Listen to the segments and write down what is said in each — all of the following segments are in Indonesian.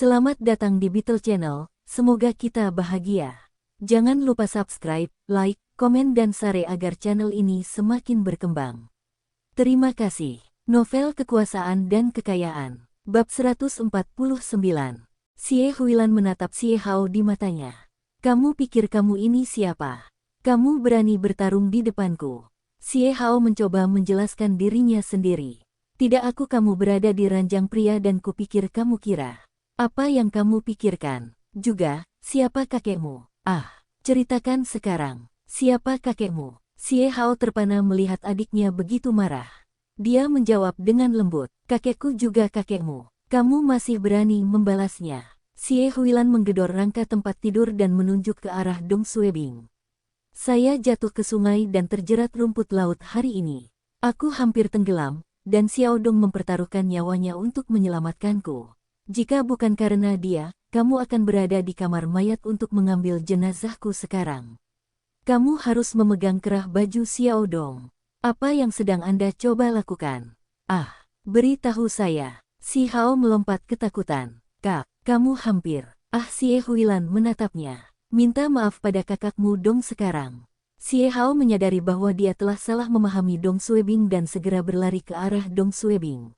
Selamat datang di Beetle Channel, semoga kita bahagia. Jangan lupa subscribe, like, komen dan share agar channel ini semakin berkembang. Terima kasih. Novel Kekuasaan dan Kekayaan, Bab 149. Xie Huilan menatap Xie Hao di matanya. Kamu pikir kamu ini siapa? Kamu berani bertarung di depanku? Xie Hao mencoba menjelaskan dirinya sendiri. Tidak, aku kamu berada di ranjang pria dan kupikir kamu kira. Apa yang kamu pikirkan? Juga, siapa kakekmu? Ceritakan sekarang. Siapa kakekmu? Xie Hao terpana melihat adiknya begitu marah. Dia menjawab dengan lembut, kakekku juga kakekmu. Kamu masih berani membalasnya. Xie Huilan menggedor rangka tempat tidur dan menunjuk ke arah Dong Suebing. Saya jatuh ke sungai dan terjerat rumput laut hari ini. Aku hampir tenggelam, dan Xiao Dong mempertaruhkan nyawanya untuk menyelamatkanku. Jika bukan karena dia, kamu akan berada di kamar mayat untuk mengambil jenazahku sekarang. Kamu harus memegang kerah baju Xiao Dong. Apa yang sedang Anda coba lakukan? Beritahu saya. Xie Hao melompat ketakutan. Kak, kamu hampir. Xie Huilan menatapnya. Minta maaf pada kakakmu Dong sekarang. Xie Hao menyadari bahwa dia telah salah memahami Dong Suebing dan segera berlari ke arah Dong Suebing.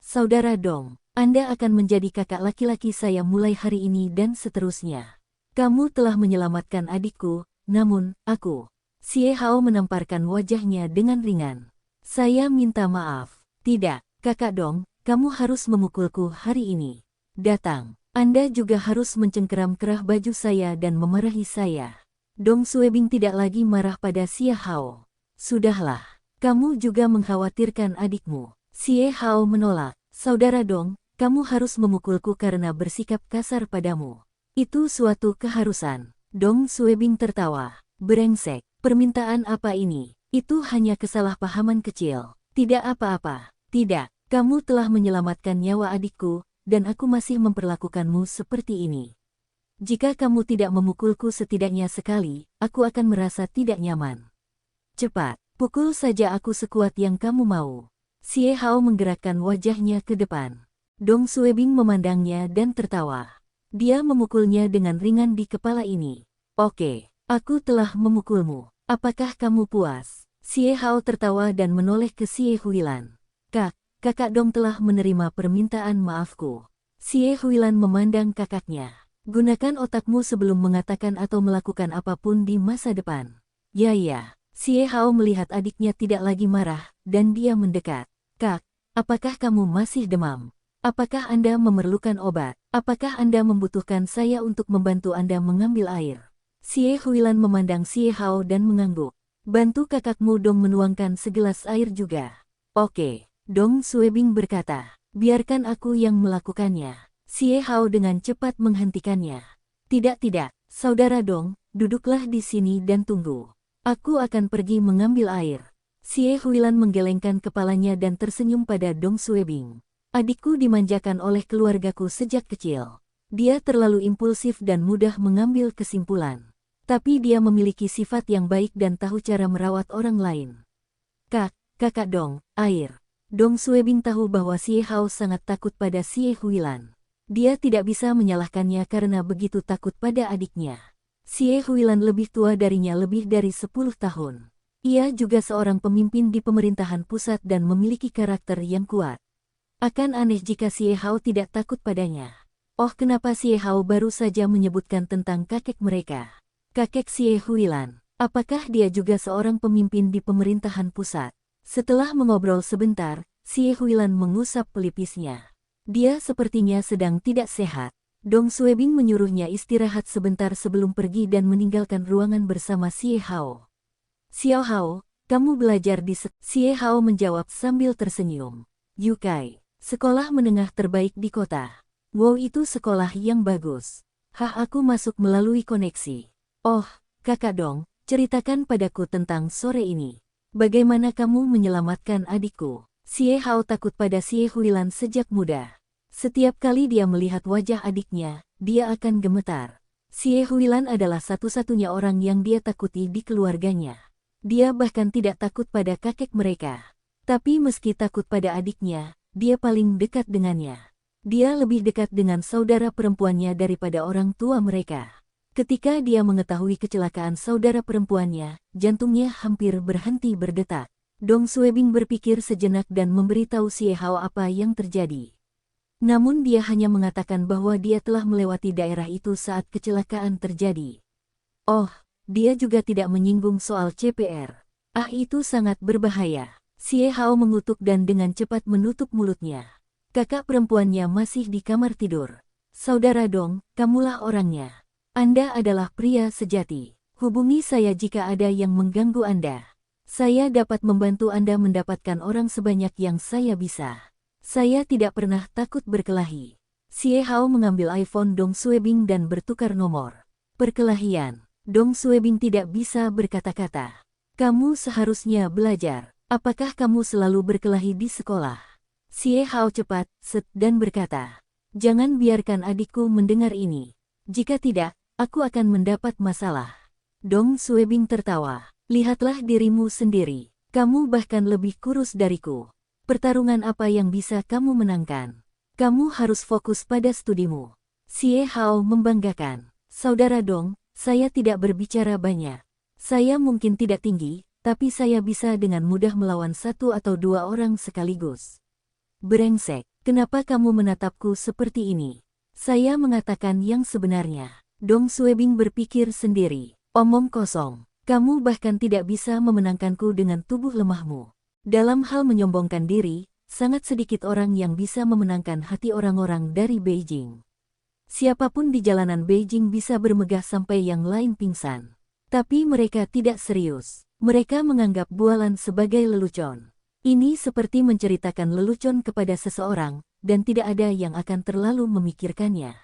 Saudara Dong, Anda akan menjadi kakak laki-laki saya mulai hari ini dan seterusnya. Kamu telah menyelamatkan adikku, namun, aku. Xie Hao menamparkan wajahnya dengan ringan. Saya minta maaf. Tidak, kakak Dong, kamu harus memukulku hari ini. Datang, Anda juga harus mencengkeram kerah baju saya dan memarahi saya. Dong Suebing tidak lagi marah pada Xie Hao. Sudahlah, kamu juga mengkhawatirkan adikmu. Xie Hao menolak. Saudara Dong, kamu harus memukulku karena bersikap kasar padamu. Itu suatu keharusan. Dong Suebing tertawa. Brengsek, permintaan apa ini? Itu hanya kesalahpahaman kecil. Tidak apa-apa. Tidak, kamu telah menyelamatkan nyawa adikku, dan aku masih memperlakukanmu seperti ini. Jika kamu tidak memukulku setidaknya sekali, aku akan merasa tidak nyaman. Cepat, pukul saja aku sekuat yang kamu mau. Xie Hao menggerakkan wajahnya ke depan. Dong Suebing memandangnya dan tertawa. Dia memukulnya dengan ringan di kepala ini. Oke, aku telah memukulmu. Apakah kamu puas? Xie Hao tertawa dan menoleh ke Xie Huilan. Kakak Dong telah menerima permintaan maafku. Xie Huilan memandang kakaknya. Gunakan otakmu sebelum mengatakan atau melakukan apapun di masa depan. Ya. Xie Hao melihat adiknya tidak lagi marah, dan dia mendekat. Kak, apakah kamu masih demam? Apakah Anda memerlukan obat? Apakah Anda membutuhkan saya untuk membantu Anda mengambil air? Xie Huilan memandang Xie Hao dan mengangguk. Bantu kakakmu Dong menuangkan segelas air juga. Oke, Dong Suebing berkata. Biarkan aku yang melakukannya. Xie Hao dengan cepat menghentikannya. Tidak, saudara Dong, duduklah di sini dan tunggu. Aku akan pergi mengambil air. Xie Huilan menggelengkan kepalanya dan tersenyum pada Dong Suebing. Adikku dimanjakan oleh keluargaku sejak kecil. Dia terlalu impulsif dan mudah mengambil kesimpulan. Tapi dia memiliki sifat yang baik dan tahu cara merawat orang lain. Kakak Dong, air. Dong Suebing tahu bahwa Xie Hao sangat takut pada Xie Huilan. Dia tidak bisa menyalahkannya karena begitu takut pada adiknya. Xie Huilan lebih tua darinya lebih dari 10 tahun. Ia juga seorang pemimpin di pemerintahan pusat dan memiliki karakter yang kuat. Akan aneh jika Xie Hao tidak takut padanya. Kenapa Xie Hao baru saja menyebutkan tentang kakek mereka? Kakek Xie Huilan, apakah dia juga seorang pemimpin di pemerintahan pusat? Setelah mengobrol sebentar, Xie Huilan mengusap pelipisnya. Dia sepertinya sedang tidak sehat. Dong Suebing menyuruhnya istirahat sebentar sebelum pergi dan meninggalkan ruangan bersama Xie Hao. Xiao Hao, kamu belajar di Xie Hao menjawab sambil tersenyum. Yukai, sekolah menengah terbaik di kota. Wow, itu sekolah yang bagus. Aku masuk melalui koneksi. Kakak Dong, ceritakan padaku tentang sore ini. Bagaimana kamu menyelamatkan adikku? Xie Hao takut pada Xie Huilan sejak muda. Setiap kali dia melihat wajah adiknya, dia akan gemetar. Xie Huilan adalah satu-satunya orang yang dia takuti di keluarganya. Dia bahkan tidak takut pada kakek mereka. Tapi meski takut pada adiknya, dia paling dekat dengannya. Dia lebih dekat dengan saudara perempuannya daripada orang tua mereka. Ketika dia mengetahui kecelakaan saudara perempuannya, jantungnya hampir berhenti berdetak. Dong Suebing berpikir sejenak dan memberitahu Xie Hao apa yang terjadi. Namun dia hanya mengatakan bahwa dia telah melewati daerah itu saat kecelakaan terjadi. Oh, dia juga tidak menyinggung soal CPR. Ah, itu sangat berbahaya. Xie Hao mengutuk dan dengan cepat menutup mulutnya. Kakak perempuannya masih di kamar tidur. Saudara Dong, kamulah orangnya. Anda adalah pria sejati. Hubungi saya jika ada yang mengganggu Anda. Saya dapat membantu Anda mendapatkan orang sebanyak yang saya bisa. Saya tidak pernah takut berkelahi. Xie Hao mengambil iPhone Dong Suebing dan bertukar nomor. Perkelahian. Dong Suebing tidak bisa berkata-kata. Kamu seharusnya belajar. Apakah kamu selalu berkelahi di sekolah? Xie Hao cepat, dan berkata. Jangan biarkan adikku mendengar ini. Jika tidak, aku akan mendapat masalah. Dong Suebing tertawa. Lihatlah dirimu sendiri. Kamu bahkan lebih kurus dariku. Pertarungan apa yang bisa kamu menangkan? Kamu harus fokus pada studimu. Xie Hao membanggakan. Saudara Dong, saya tidak berbicara banyak. Saya mungkin tidak tinggi, tapi saya bisa dengan mudah melawan satu atau dua orang sekaligus. Brengsek, kenapa kamu menatapku seperti ini? Saya mengatakan yang sebenarnya. Dong Suebing berpikir sendiri. Omong kosong. Kamu bahkan tidak bisa memenangkanku dengan tubuh lemahmu. Dalam hal menyombongkan diri, sangat sedikit orang yang bisa memenangkan hati orang-orang dari Beijing. Siapapun di jalanan Beijing bisa bermegah sampai yang lain pingsan. Tapi mereka tidak serius. Mereka menganggap bualan sebagai lelucon. Ini seperti menceritakan lelucon kepada seseorang, dan tidak ada yang akan terlalu memikirkannya.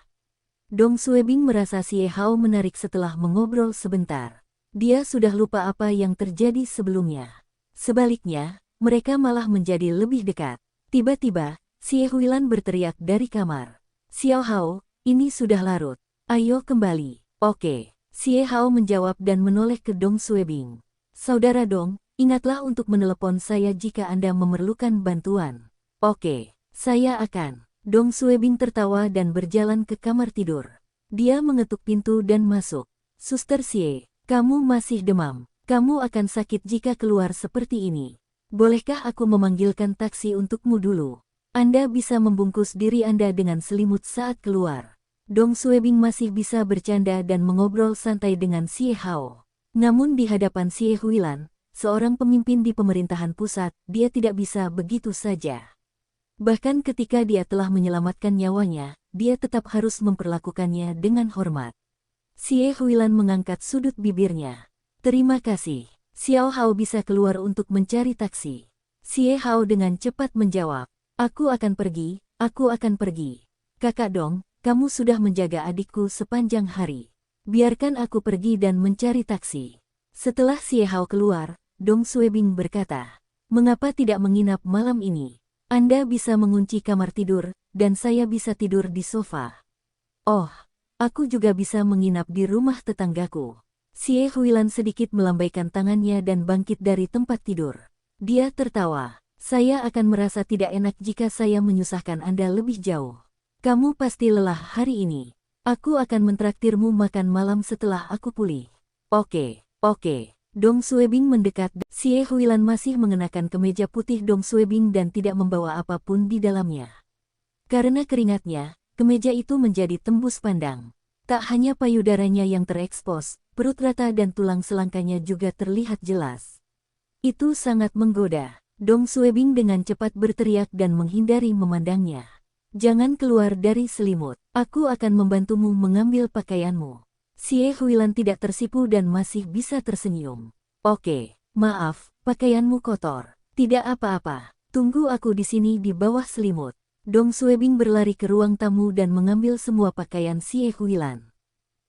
Dong Suebing merasa Xie Hao menarik setelah mengobrol sebentar. Dia sudah lupa apa yang terjadi sebelumnya. Sebaliknya, mereka malah menjadi lebih dekat. Tiba-tiba, Xie Huilan berteriak dari kamar. Xiao Hao, ini sudah larut. Ayo kembali. Oke. Xie Hao menjawab dan menoleh ke Dong Suebing. Saudara Dong, ingatlah untuk menelepon saya jika Anda memerlukan bantuan. Oke, saya akan. Dong Suebing tertawa dan berjalan ke kamar tidur. Dia mengetuk pintu dan masuk. Suster Xie, kamu masih demam. Kamu akan sakit jika keluar seperti ini. Bolehkah aku memanggilkan taksi untukmu dulu? Anda bisa membungkus diri Anda dengan selimut saat keluar. Dong Suebing masih bisa bercanda dan mengobrol santai dengan Xie Hao. Namun di hadapan Xie Huilan, seorang pemimpin di pemerintahan pusat, dia tidak bisa begitu saja. Bahkan ketika dia telah menyelamatkan nyawanya, dia tetap harus memperlakukannya dengan hormat. Xie Huilan mengangkat sudut bibirnya. Terima kasih. Xiao Hao bisa keluar untuk mencari taksi. Xie Hao dengan cepat menjawab. Aku akan pergi, aku akan pergi. Kakak Dong, kamu sudah menjaga adikku sepanjang hari. Biarkan aku pergi dan mencari taksi. Setelah Xie Hao keluar, Dong Suebing berkata, mengapa tidak menginap malam ini? Anda bisa mengunci kamar tidur, dan saya bisa tidur di sofa. Oh, aku juga bisa menginap di rumah tetanggaku. Xie Huilan sedikit melambaikan tangannya dan bangkit dari tempat tidur. Dia tertawa. Saya akan merasa tidak enak jika saya menyusahkan Anda lebih jauh. Kamu pasti lelah hari ini. Aku akan mentraktirmu makan malam setelah aku pulih. Oke, oke. Dong Suebing mendekat. Xie Huilan masih mengenakan kemeja putih Dong Suebing dan tidak membawa apapun di dalamnya. Karena keringatnya, kemeja itu menjadi tembus pandang. Tak hanya payudaranya yang terekspos, perut rata dan tulang selangkanya juga terlihat jelas. Itu sangat menggoda. Dong Suebing dengan cepat berteriak dan menghindari memandangnya. Jangan keluar dari selimut. Aku akan membantumu mengambil pakaianmu. Xie Huilan tidak tersipu dan masih bisa tersenyum. Oke, maaf, pakaianmu kotor. Tidak apa-apa. Tunggu aku di sini di bawah selimut. Dong Suebing berlari ke ruang tamu dan mengambil semua pakaian Xie Huilan.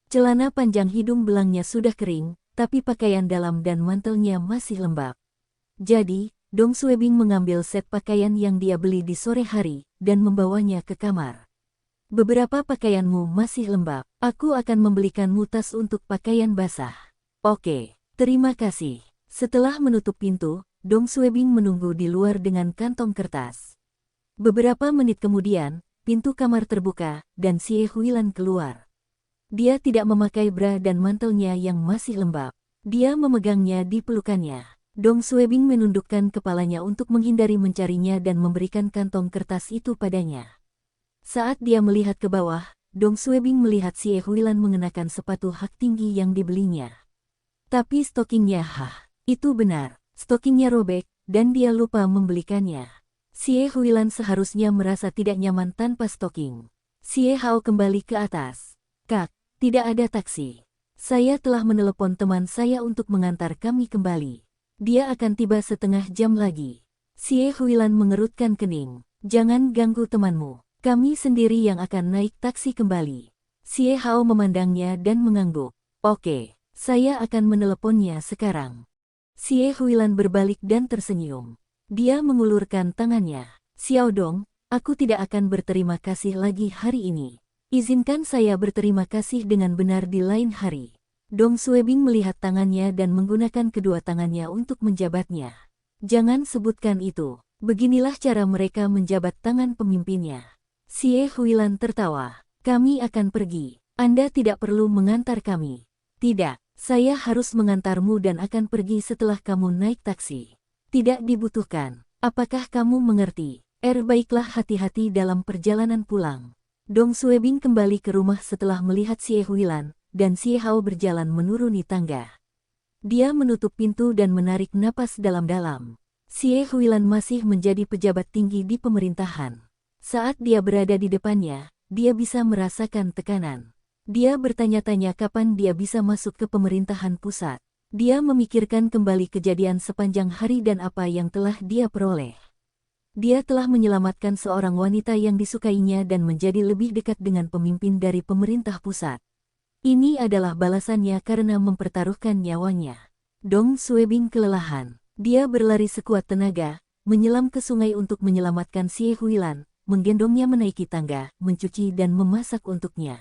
Celana panjang hidung belangnya sudah kering, tapi pakaian dalam dan mantelnya masih lembab. Jadi, Dong Suebing mengambil set pakaian yang dia beli di sore hari, dan membawanya ke kamar. Beberapa pakaianmu masih lembab, aku akan membelikanmu tas untuk pakaian basah. Oke, terima kasih. Setelah menutup pintu, Dong Suebing menunggu di luar dengan kantong kertas. Beberapa menit kemudian, pintu kamar terbuka, dan Xie Huilan keluar. Dia tidak memakai bra dan mantelnya yang masih lembab. Dia memegangnya di pelukannya. Dong Suebing menundukkan kepalanya untuk menghindari mencarinya dan memberikan kantong kertas itu padanya. Saat dia melihat ke bawah, Dong Suebing melihat Xie Huilan mengenakan sepatu hak tinggi yang dibelinya. Tapi stokingnya itu benar, stokingnya robek, dan dia lupa membelikannya. Xie Huilan seharusnya merasa tidak nyaman tanpa stoking. Xie Hao kembali ke atas. Kak, tidak ada taksi. Saya telah menelepon teman saya untuk mengantar kami kembali. Dia akan tiba setengah jam lagi. Xie Huilan mengerutkan kening. Jangan ganggu temanmu. Kami sendiri yang akan naik taksi kembali. Xie Hao memandangnya dan mengangguk. Oke, saya akan meneleponnya sekarang. Xie Huilan berbalik dan tersenyum. Dia mengulurkan tangannya. Xiao Dong, aku tidak akan berterima kasih lagi hari ini. Izinkan saya berterima kasih dengan benar di lain hari. Dong Suebing melihat tangannya dan menggunakan kedua tangannya untuk menjabatnya. Jangan sebutkan itu. Beginilah cara mereka menjabat tangan pemimpinnya. Xie Huilan tertawa. Kami akan pergi. Anda tidak perlu mengantar kami. Tidak, saya harus mengantarmu dan akan pergi setelah kamu naik taksi. Tidak dibutuhkan. Apakah kamu mengerti? Baiklah, hati-hati dalam perjalanan pulang. Dong Suebing kembali ke rumah setelah melihat Xie Huilan, dan Xie Hao berjalan menuruni tangga. Dia menutup pintu dan menarik napas dalam-dalam. Xie Huilan masih menjadi pejabat tinggi di pemerintahan. Saat dia berada di depannya, dia bisa merasakan tekanan. Dia bertanya-tanya kapan dia bisa masuk ke pemerintahan pusat. Dia memikirkan kembali kejadian sepanjang hari dan apa yang telah dia peroleh. Dia telah menyelamatkan seorang wanita yang disukainya dan menjadi lebih dekat dengan pemimpin dari pemerintah pusat. Ini adalah balasannya karena mempertaruhkan nyawanya. Dong Suebing kelelahan. Dia berlari sekuat tenaga, menyelam ke sungai untuk menyelamatkan Xie Huilan, menggendongnya menaiki tangga, mencuci dan memasak untuknya.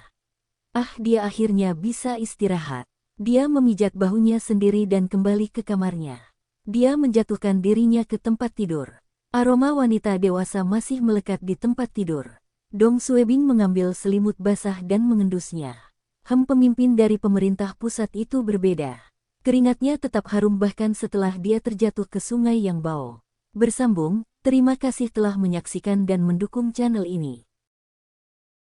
Dia akhirnya bisa istirahat. Dia memijat bahunya sendiri dan kembali ke kamarnya. Dia menjatuhkan dirinya ke tempat tidur. Aroma wanita dewasa masih melekat di tempat tidur. Dong Suebing mengambil selimut basah dan mengendusnya. Pemimpin dari pemerintah pusat itu berbeda. Keringatnya tetap harum bahkan setelah dia terjatuh ke sungai yang bau. Bersambung, terima kasih telah menyaksikan dan mendukung channel ini.